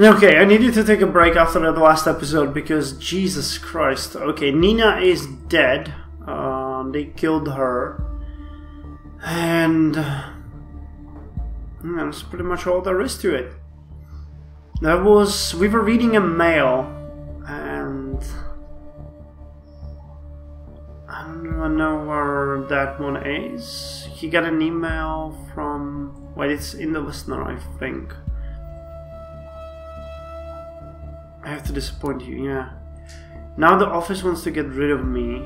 Okay, I needed to take a break after that last episode because Jesus Christ. Okay, Nina is dead. They killed her. And that's pretty much all there is to it. We were reading a mail, and I don't know where that one is. He got an email from, wait, it's in the listener, I think. I have to disappoint you, yeah. Now the office wants to get rid of me.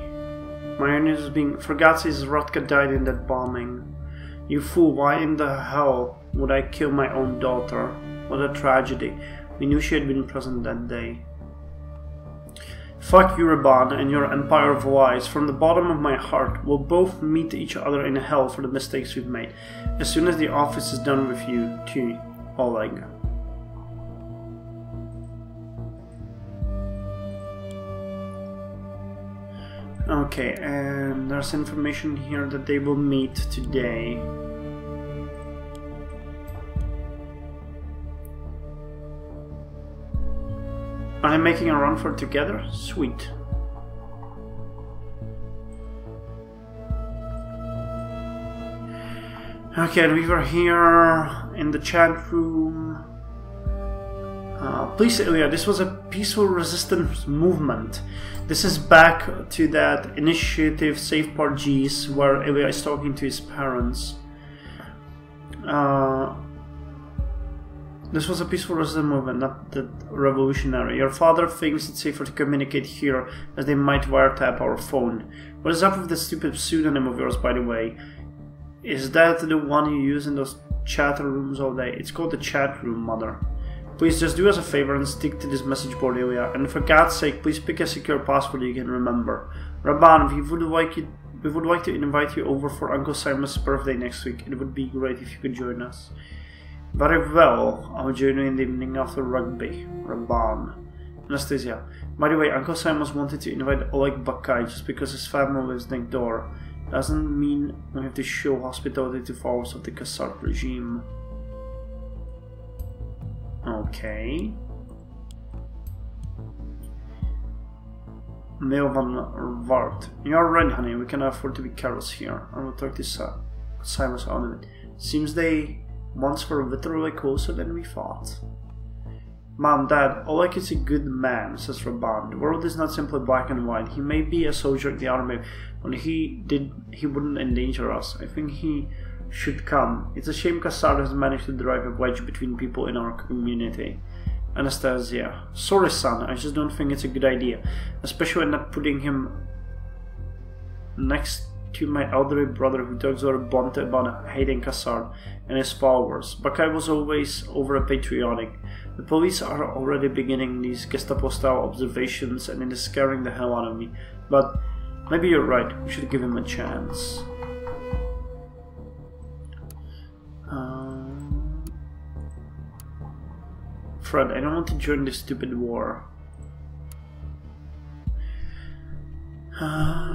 My news is being, for God's sake, Rodka died in that bombing. You fool, why in the hell would I kill my own daughter? What a tragedy. We knew she had been present that day. Fuck you, Raban, and your empire of lies. From the bottom of my heart, we'll both meet each other in hell for the mistakes we've made. As soon as the office is done with you, too, Oleg. Okay, and there's information here that they will meet today. Are they making a run for it together? Sweet. Okay, we were here in the chat room. Please, Ilya, this was a peaceful resistance movement. This is back to that initiative Safe Part G's where Ilya is talking to his parents. This was a peaceful resistance movement, not the revolutionary. Your father thinks it's safer to communicate here as they might wiretap our phone. What is up with this stupid pseudonym of yours, by the way? Is that the one you use in those chat rooms all day? It's called the chat room, mother. Please just do us a favor and stick to this message board, Ilya. And for God's sake, please pick a secure password you can remember. Raban, we would like to invite you over for Uncle Simon's birthday next week. It would be great if you could join us. Very well. I'll join you in the evening after rugby. Raban. Anastasia. By the way, Uncle Simon's wanted to invite Oleg Bakai just because his family lives next door. Doesn't mean we have to show hospitality to followers of the Kassar regime. Okay. Mail van Wart. You're right, honey. We can afford to be careless here. I will talk to Silas out of it. Seems they once were literally closer than we thought. Mom, Dad, Oleg is a good man, says Raban. The world is not simply black and white. He may be a soldier in the army, but he wouldn't endanger us. I think he should come. It's a shame Kassar has managed to drive a wedge between people in our community. Anastasia. Sorry, son, I just don't think it's a good idea. Especially not putting him next to my elderly brother who talks over Bonton about hating Kassar and his followers. Bakai was always over-patriotic. The police are already beginning these Gestapo-style observations and it is scaring the hell out of me. But maybe you're right, we should give him a chance. Fred, I don't want to join this stupid war.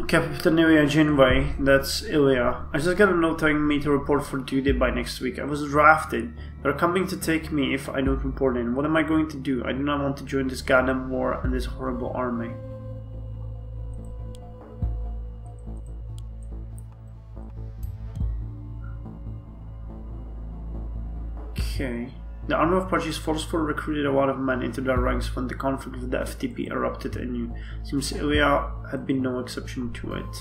Captain Ilya Janeway, that's Ilya. I just got a note telling me to report for duty by next week. I was drafted. They're coming to take me if I don't report in. What am I going to do? I do not want to join this goddamn war and this horrible army. Okay. The army of Parchis forcefully recruited a lot of men into their ranks when the conflict with the FTP erupted anew. Seems Ilya had been no exception to it.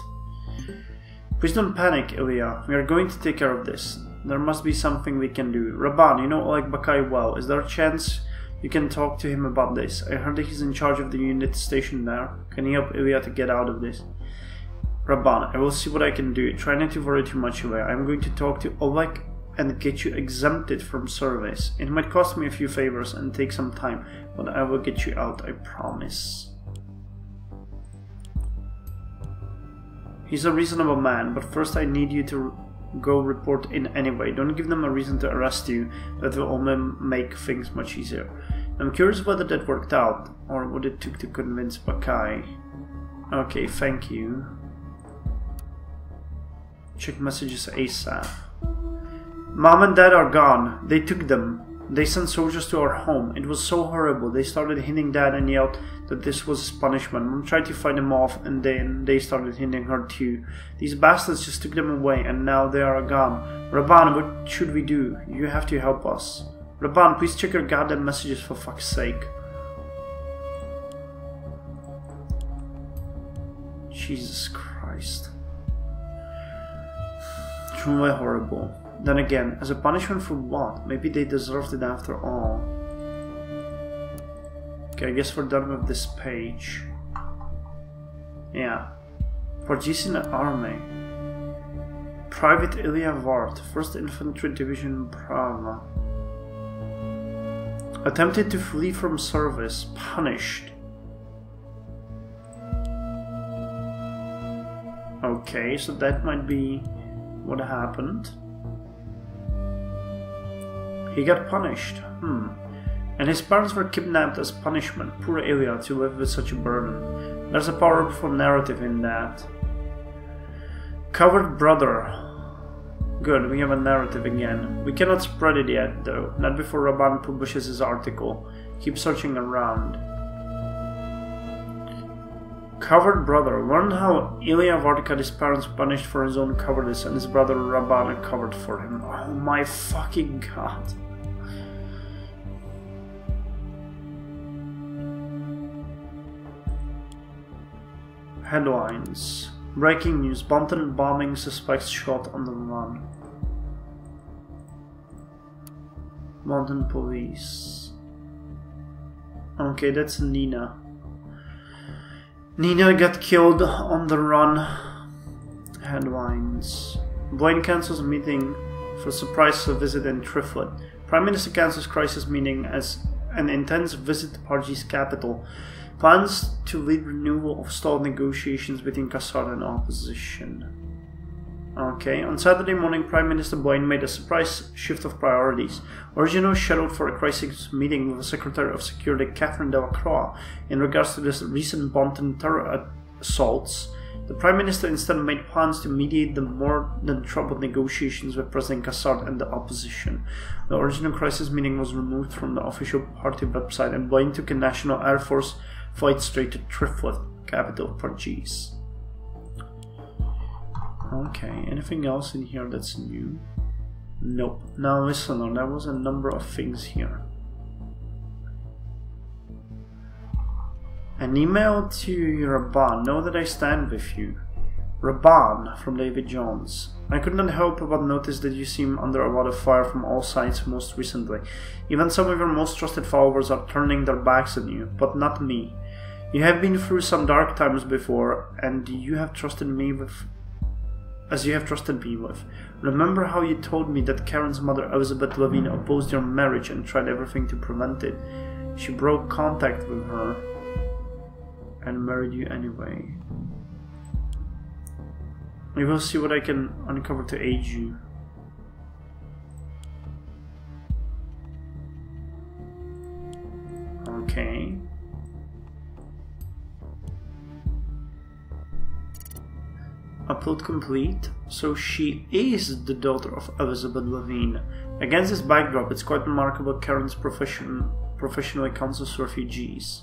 Please don't panic, Ilya. We are going to take care of this. There must be something we can do. Raban, you know Oleg Bakai well. Is there a chance you can talk to him about this? I heard that he's in charge of the unit station there. Can you help Ilya to get out of this? Raban, I will see what I can do. Try not to worry too much, Ilya. I'm going to talk to Oleg and get you exempted from service. It might cost me a few favors and take some time, but I will get you out, I promise. He's a reasonable man, but first I need you to go report in anyway. Don't give them a reason to arrest you. That will only make things much easier. I'm curious whether that worked out, or what it took to convince Bakai. Okay, thank you. Check messages ASAP. Mom and Dad are gone. They took them. They sent soldiers to our home. It was so horrible. They started hitting Dad and yelled that this was his punishment. Mom tried to fight them off, and then they started hitting her too. These bastards just took them away, and now they are gone. Rabban, what should we do? You have to help us. Rabban, please check your goddamn messages for fuck's sake. Jesus Christ. Truly horrible. Then again, as a punishment for what? Maybe they deserved it after all. Okay, I guess we're done with this page. Yeah. Porgis in the army. Private Ilya Vart, 1st Infantry Division Brava. Attempted to flee from service. Punished. Okay, so that might be what happened. He got punished. And his parents were kidnapped as punishment. Poor Ilya to live with such a burden. There's a powerful narrative in that. Coward brother. Good, we have a narrative again. We cannot spread it yet, though. Not before Rabban publishes his article. Keep searching around. Coward brother. Learn how Ilya Vart got his parents punished for his own cowardice, and his brother Rabban covered for him. Oh my fucking god. Headlines. Breaking news. Bonton bombing suspects shot on the run. Bonton police. Okay, that's Nina. Nina got killed on the run. Headlines. Blaine cancels meeting for surprise visit in Triflet. Prime Minister cancels crisis meeting as an intense visit to Porgis' capital. Plans to lead renewal of stalled negotiations between Kassar and opposition. Okay, on Saturday morning, Prime Minister Blaine made a surprise shift of priorities. Originally scheduled for a crisis meeting with the Secretary of Security, Catherine Delacroix, in regards to the recent Bonton terror assaults, the Prime Minister instead made plans to mediate the more than troubled negotiations with President Kassar and the opposition. The original crisis meeting was removed from the official party website, and Blaine took a National Air Force flight straight to Triflet, capital of Porgis. Okay, anything else in here that's new? Nope. Now listen, there was a number of things here. An email to Rabban. Know that I stand with you. Rabban, from David Jones. I could not help but notice that you seem under a lot of fire from all sides most recently. Even some of your most trusted followers are turning their backs on you, but not me. You have been through some dark times before, and you have trusted me with... as you have trusted me with. Remember how you told me that Karen's mother, Elizabeth Levine, opposed your marriage and tried everything to prevent it. She broke contact with her and married you anyway. We will see what I can uncover to aid you. Okay. Upload complete. So she is the daughter of Elizabeth Levine. Against this backdrop, it's quite remarkable Karen's professionally counsels refugees.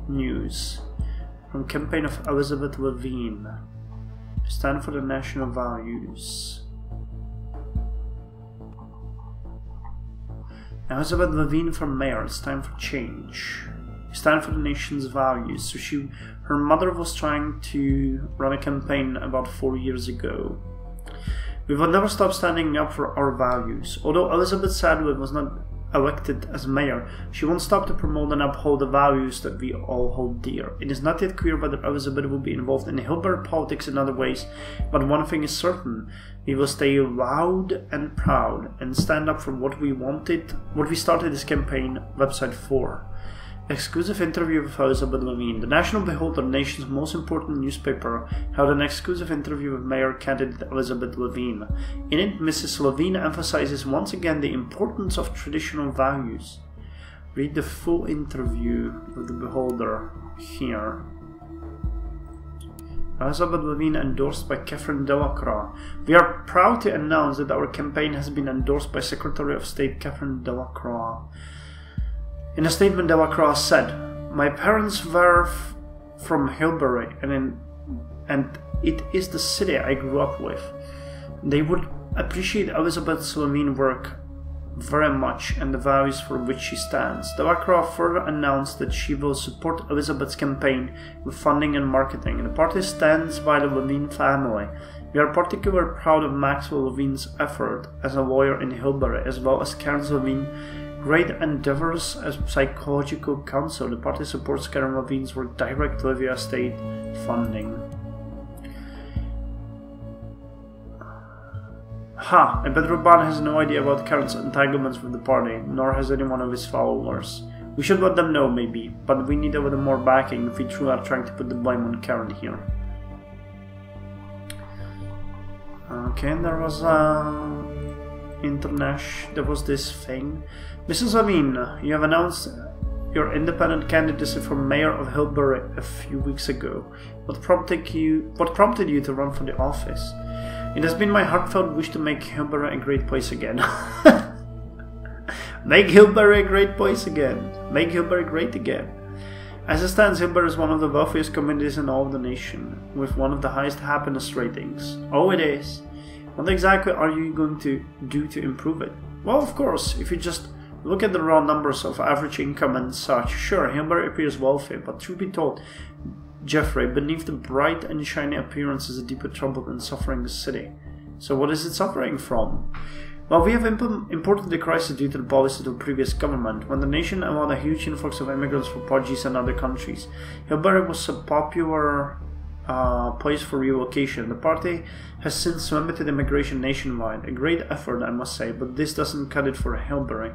News. From campaign of Elizabeth Levine. Stand for the national values. Elizabeth Levine for mayor. It's time for change. Stand for the nation's values. So her mother was trying to run a campaign about 4 years ago. We will never stop standing up for our values. Although Elizabeth Sadler was not elected as mayor, she won't stop to promote and uphold the values that we all hold dear. It is not yet clear whether Elizabeth will be involved in Hillsborough politics in other ways, but one thing is certain: we will stay loud and proud and stand up for what we wanted, what we started this campaign website for. Exclusive interview with Elizabeth Levine. The National Beholder, the nation's most important newspaper, held an exclusive interview with Mayor candidate Elizabeth Levine. In it, Mrs. Levine emphasizes once again the importance of traditional values. Read the full interview with the Beholder here. Elizabeth Levine endorsed by Catherine Delacroix. We are proud to announce that our campaign has been endorsed by Secretary of State Catherine Delacroix. In a statement, Delacroix said, "My parents were from Hilbury, and it is the city I grew up with. They would appreciate Elizabeth Levine's work very much and the values for which she stands." Delacroix further announced that she will support Elizabeth's campaign with funding and marketing. The party stands by the Levine family. We are particularly proud of Maxwell Levine's effort as a lawyer in Hilbury, as well as Karen Levine's great endeavors as psychological counsel. The party supports Karen Levine's work directly via state funding. I bet Raban has no idea about Karen's entanglements with the party, nor has any one of his followers. We should let them know, maybe, but we need a little more backing if we truly are trying to put the blame on Karen here. Okay, there was there was this thing. Mrs. Levine, you have announced your independent candidacy for mayor of Hilbury a few weeks ago. What prompted you to run for the office? It has been my heartfelt wish to make Hilbury a great place again. Make Hilbury a great place again. Make Hilbury great again. As it stands, Hilbury is one of the wealthiest communities in all of the nation, with one of the highest happiness ratings. Oh, it is. What exactly are you going to do to improve it? Well, of course, if you just look at the raw numbers of average income and such, sure, Hilbury appears wealthy, but truth be told, Jeffrey, beneath the bright and shiny appearance is a deeper troubled and suffering city. So what is it suffering from? Well, we have imported the crisis due to the policies of the previous government. When the nation allowed a huge influx of immigrants from Portuguese and other countries, Hilbury was a popular place for relocation. The party has since limited immigration nationwide. A great effort, I must say, but this doesn't cut it for Hilbury.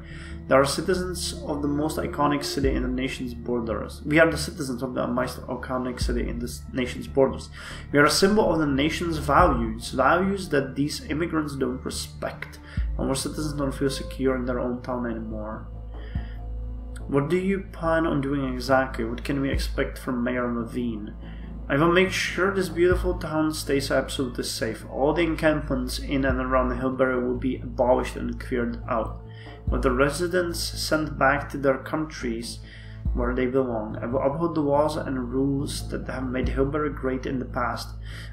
They are citizens of the most iconic city in the nation's borders. We are the citizens of the most iconic city in the nation's borders. We are a symbol of the nation's values that these immigrants don't respect. Our citizens don't feel secure in their own town anymore. What do you plan on doing exactly? What can we expect from Mayor Levine? I will make sure this beautiful town stays absolutely safe. All the encampments in and around Hilbury will be abolished and cleared out, with the residents sent back to their countries where they belong. I will uphold the laws and rules that have made Hilbury great in the past.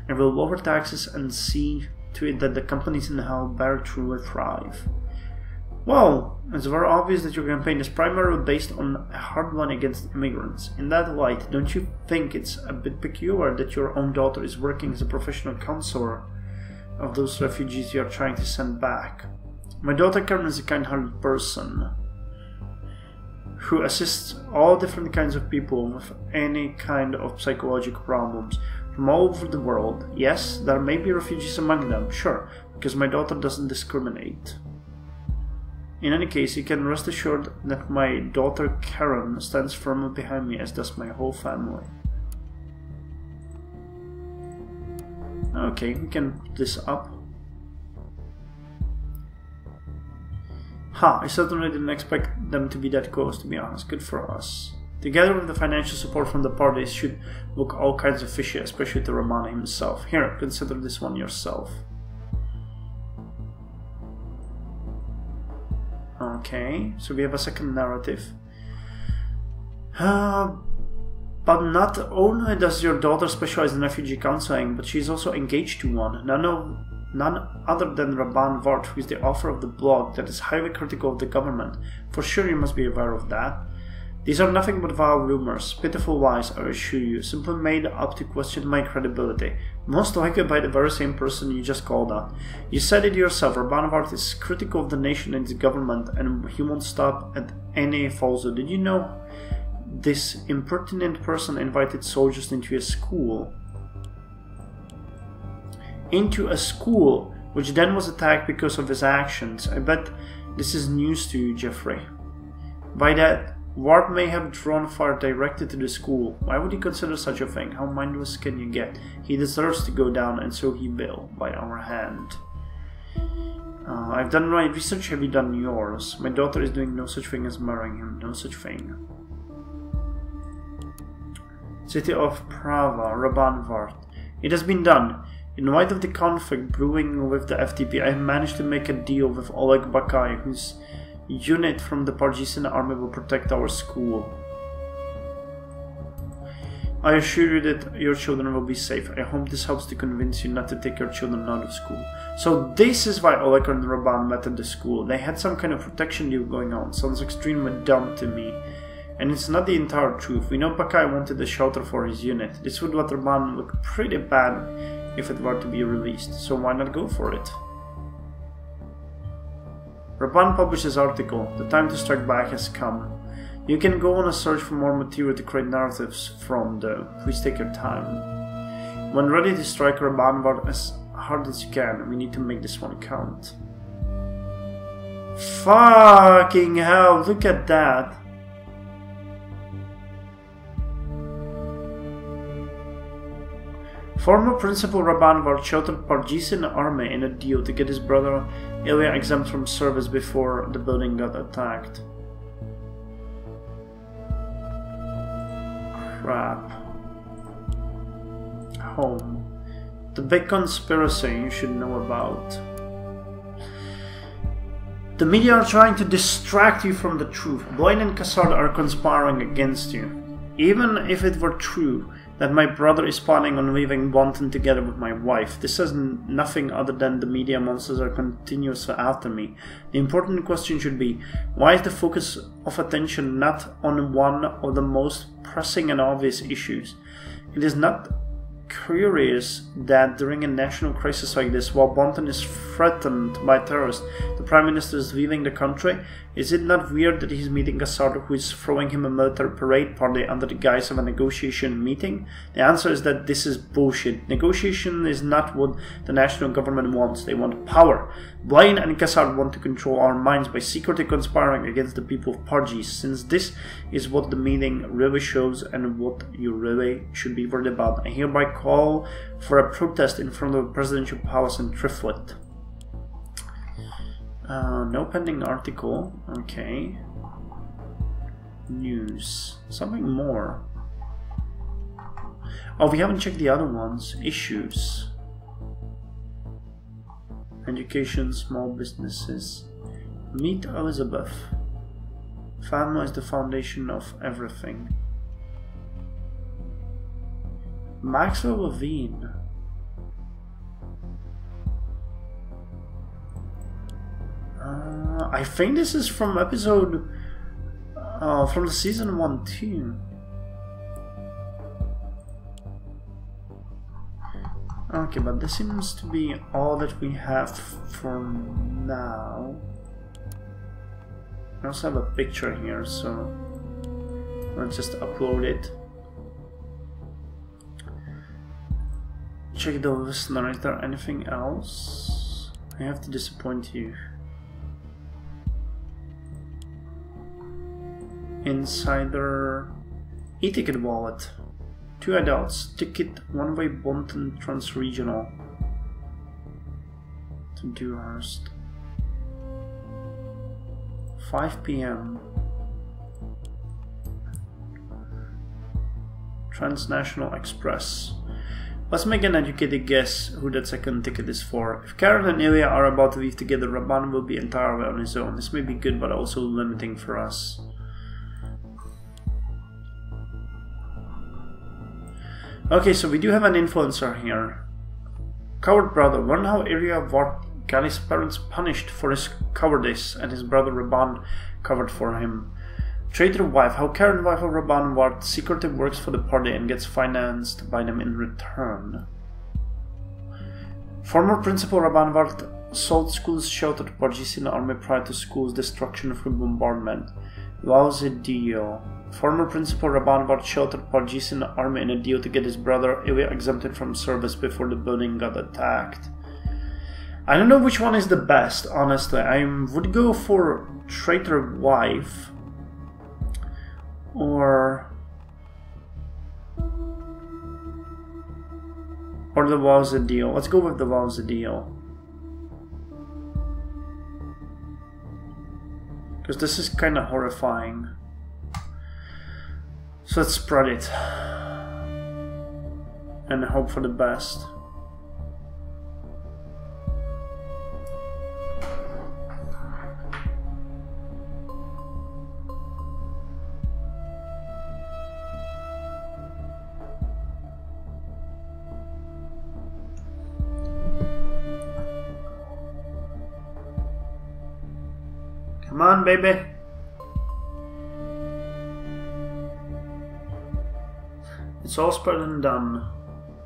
I will lower taxes and see to it that the companies in Hilbury truly thrive. Well, it's very obvious that your campaign is primarily based on a hard line against immigrants. In that light, don't you think it's a bit peculiar that your own daughter is working as a professional counselor of those refugees you are trying to send back? My daughter Karen is a kind-hearted person who assists all different kinds of people with any kind of psychological problems from all over the world. Yes, there may be refugees among them, sure, because my daughter doesn't discriminate. In any case, you can rest assured that my daughter Karen stands firmly behind me, as does my whole family. Okay, we can put this up. I certainly didn't expect them to be that close, to be honest. Good for us. Together with the financial support from the parties should look all kinds of fishy, especially to Romano himself. Here, consider this one yourself. Okay, so we have a second narrative. But not only does your daughter specialize in refugee counseling, but she is also engaged to one. None other than Raban Vart, who is the author of the blog that is highly critical of the government. For sure you must be aware of that. These are nothing but vile rumors, pitiful lies, I assure you, simply made up to question my credibility, most likely by the very same person you just called out. You said it yourself, Raban Vart is critical of the nation and its government, and he won't stop at any falsehood. Did you know this impertinent person invited soldiers into a school? Into a school, which then was attacked because of his actions. I bet this is news to you, Jeffrey. By that, Ward may have drawn fire directed to the school. Why would he consider such a thing? How mindless can you get? He deserves to go down, and so he will, by our hand. I've done my research, have you done yours? My daughter is doing no such thing as marrying him, no such thing. City of Prava, Raban Vart. It has been done. In light of the conflict brewing with the FTP, I have managed to make a deal with Oleg Bakai, whose unit from the Pargisian army will protect our school. I assure you that your children will be safe. I hope this helps to convince you not to take your children out of school. So this is why Oleg and Raban met at the school. They had some kind of protection deal going on. Sounds extremely dumb to me. And it's not the entire truth. We know Bakai wanted a shelter for his unit. This would let Raban look pretty bad if it were to be released. So why not go for it? Raban published his article. The time to strike back has come. You can go on a search for more material to create narratives from, though. Please take your time. When ready to strike Raban, work as hard as you can. We need to make this one count. Fucking hell, look at that. Former Principal Rabanvard sheltered Pargisian army in a deal to get his brother Ilya exempt from service before the building got attacked. Crap. Home. The big conspiracy you should know about. The media are trying to distract you from the truth. Blaine and Cassard are conspiring against you. Even if it were true that my brother is planning on leaving Bonton together with my wife, this is nothing other than the media monsters are continuously after me. The important question should be, why is the focus of attention not on one of the most pressing and obvious issues? It is not curious that during a national crisis like this, while Bonton is threatened by terrorists, the Prime Minister is leaving the country. Is it not weird that he's meeting Cassard, who is throwing him a military parade party under the guise of a negotiation meeting? The answer is that this is bullshit. Negotiation is not what the national government wants. They want power. Blaine and Cassard want to control our minds by secretly conspiring against the people of Pargis, since this is what the meeting really shows and what you really should be worried about. I hereby call for a protest in front of the presidential palace in Triflet. No pending article. Okay. News. Something more. Oh, we haven't checked the other ones. Issues. Education, small businesses. Meet Elizabeth. Family is the foundation of everything. Maxwell Levine. I think this is from episode from the season 1 too. Okay, but this seems to be all that we have for now. I also have a picture here, so let's just upload it. Check the listener. Is there anything else? I have to disappoint you. Insider e-ticket wallet. 2 adults. Ticket one-way Bonton Transregional to Dewhurst. 5 p.m. Transnational Express. Let's make an educated guess who that second ticket is for. If Karen and Ilya are about to leave together, Raban will be entirely on his own. This may be good, but also limiting for us. Okay, so we do have an influencer here. Coward brother. Learn how Ilya Vart got his parents punished for his cowardice and his brother Raban covered for him. Traitor wife. How Karen, wife of Raban Vart, secretly works for the party and gets financed by them in return. Former Principal Raban Vart sold schools shelter to Pargisian army prior to school's destruction through bombardment. Lousy deal. Former Principal Raban Vart sheltered Pargisian army in a deal to get his brother Ilya exempted from service before the building got attacked. I don't know which one is the best, honestly. I would go for traitor wife or the lousy deal. Let's go with the lousy deal. Because this is kind of horrifying. So let's spread it. and hope for the best. Come on, baby. It's all spread and done.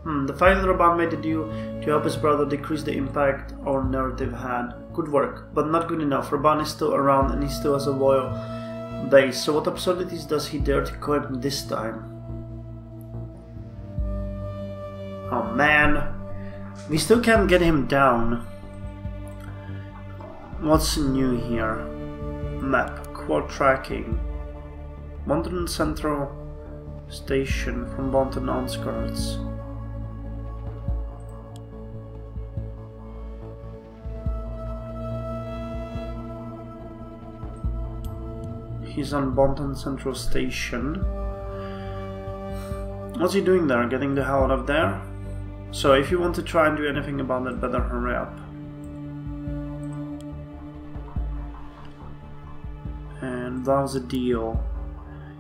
The fact that Raban made a deal to help his brother decrease the impact our narrative had. Good work, but not good enough. Raban is still around and he still has a loyal base. So what absurdities does he dare to claim this time? Oh man. We still can't get him down. What's new here? Map. Quad tracking. Bonton Central Station from Bonton outskirts. He's on Bonton Central Station. What's he doing there? Getting the hell out of there? So if you want to try and do anything about it, better hurry up. And that was the deal.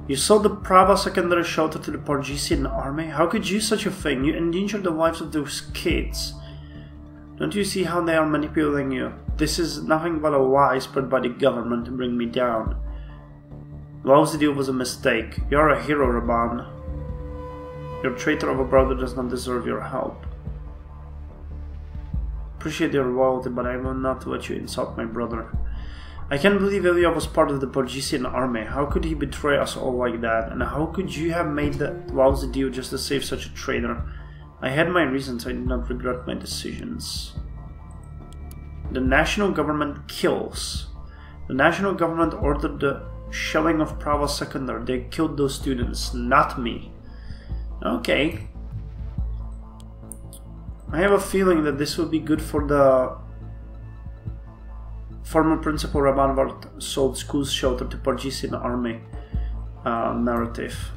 You sold the Prava secondary shelter to the Pargesian army? How could you do such a thing? You endangered the lives of those kids. Don't you see how they are manipulating you? This is nothing but a lie spread by the government to bring me down. Well, the deal was a mistake. You're a hero, Raban. Your traitor of a brother does not deserve your help. Appreciate your loyalty, but I will not let you insult my brother. I can't believe Ilya was part of the Pargesian army. How could he betray us all like that? And how could you have made that lousy deal just to save such a traitor? I had my reasons. I did not regret my decisions. The national government kills. The national government ordered the shelling of Prava Secondary. They killed those students, not me. Okay. I have a feeling that this will be good for the former principal Raban Vart sold school's shelter to Pargesian army narrative.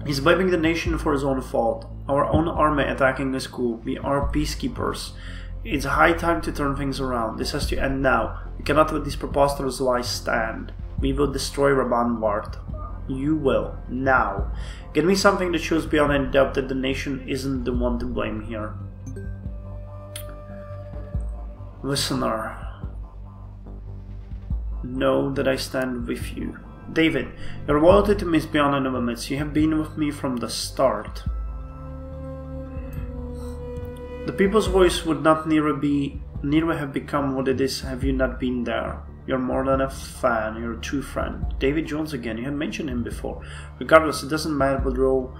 He's blaming the nation for his own fault. Our own army attacking the school. We are peacekeepers. It's high time to turn things around. This has to end now. We cannot let these preposterous lies stand. We will destroy Raban Vart. You will. Now. Get me something that shows beyond any doubt that the nation isn't the one to blame here. Listener. Know that I stand with you. David, your loyalty to me is beyond any limits. You have been with me from the start. The people's voice would not nearly have become what it is have you not been there. You're more than a fan, you're a true friend. David Jones again, you had mentioned him before. Regardless, it doesn't matter what role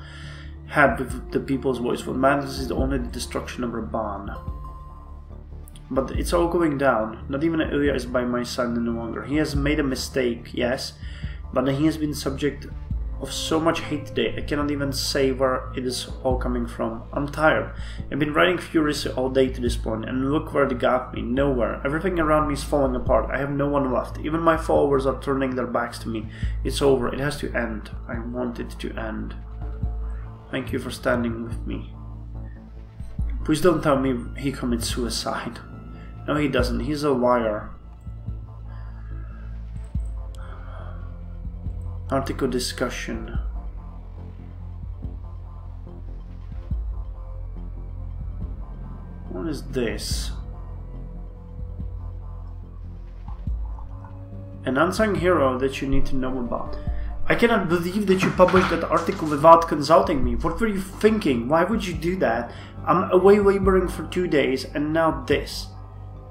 had with the people's voice. What matters is only the destruction of Raban. But it's all going down. Not even Ilya is by my side any longer. He has made a mistake, yes, but he has been subject of so much hate today. I cannot even say where it is all coming from. I'm tired. I've been riding furiously all day to this point, and look where they got me. Nowhere. Everything around me is falling apart. I have no one left. Even my followers are turning their backs to me. It's over. It has to end. I want it to end. Thank you for standing with me. Please don't tell me he commits suicide. No, he doesn't. He's a liar. Article discussion. What is this? An unsung hero that you need to know about. I cannot believe that you published that article without consulting me. What were you thinking? Why would you do that? I'm away laboring for 2 days and now this.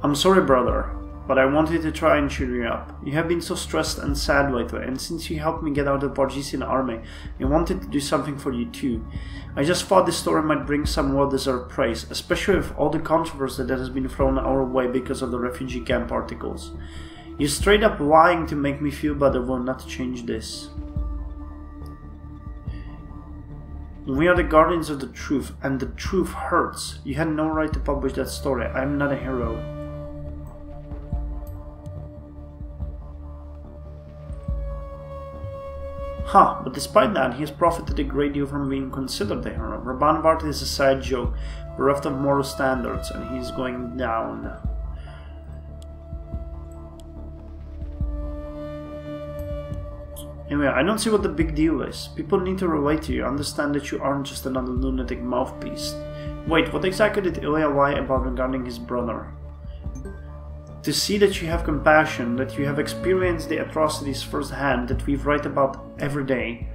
I'm sorry, brother, but I wanted to try and cheer you up. You have been so stressed and sad lately, and since you helped me get out of the Pargesian army, I wanted to do something for you too. I just thought this story might bring some well-deserved praise, especially with all the controversy that has been thrown our way because of the refugee camp articles. You straight up lying to make me feel better will not change this. We are the guardians of the truth, and the truth hurts. You had no right to publish that story. I am not a hero. Huh, but despite that, he has profited a great deal from being considered a hero. Rabban Vart is a side joke, bereft of moral standards, and he's going down. Anyway, I don't see what the big deal is. People need to relate to you, understand that you aren't just another lunatic mouthpiece. Wait, what exactly did Ilya lie about regarding his brother? To see that you have compassion, that you have experienced the atrocities firsthand that we write about every day.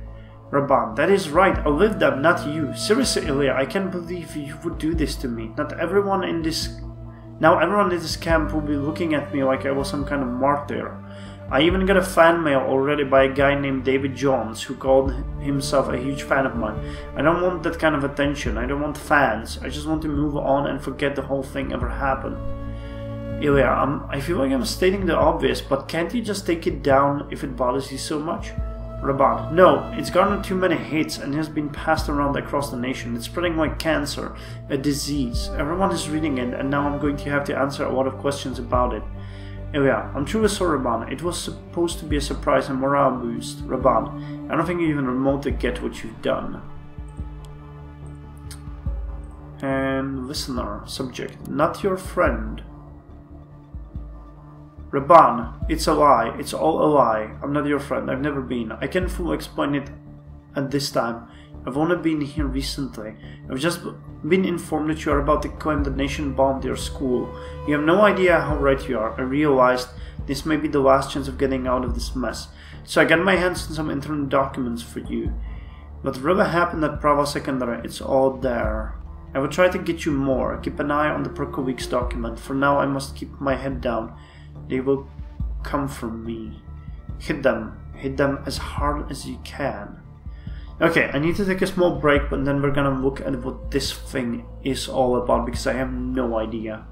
Rabban, that is right, I lived them, not you. Seriously, Ilya, I can't believe you would do this to me. Now everyone in this camp will be looking at me like I was some kind of martyr. I even got a fan mail already by a guy named David Johns who called himself a huge fan of mine. I don't want that kind of attention, I don't want fans. I just want to move on and forget the whole thing ever happened. Ilya, I feel like I'm stating the obvious, but can't you just take it down if it bothers you so much? Rabban, no, it's garnered too many hits and has been passed around across the nation. It's spreading like cancer, a disease. Everyone is reading it, and now I'm going to have to answer a lot of questions about it. Ilya, I'm truly sorry, Rabban. It was supposed to be a surprise and morale boost. Rabban, I don't think you even remotely get what you've done. And listener, subject, not your friend. Rabban, it's a lie. It's all a lie. I'm not your friend. I've never been. I can't fully explain it at this time. I've only been here recently. I've just been informed that you are about to claim the nation bomb to your school. You have no idea how right you are. I realized this may be the last chance of getting out of this mess. So I got my hands on some internal documents for you. What really happened at Prava Secondary, it's all there. I will try to get you more. Keep an eye on the Perkovics document. For now I must keep my head down. They will come from me. Hit them. Hit them as hard as you can. Okay, I need to take a small break, but then we're gonna look at what this thing is all about, because I have no idea.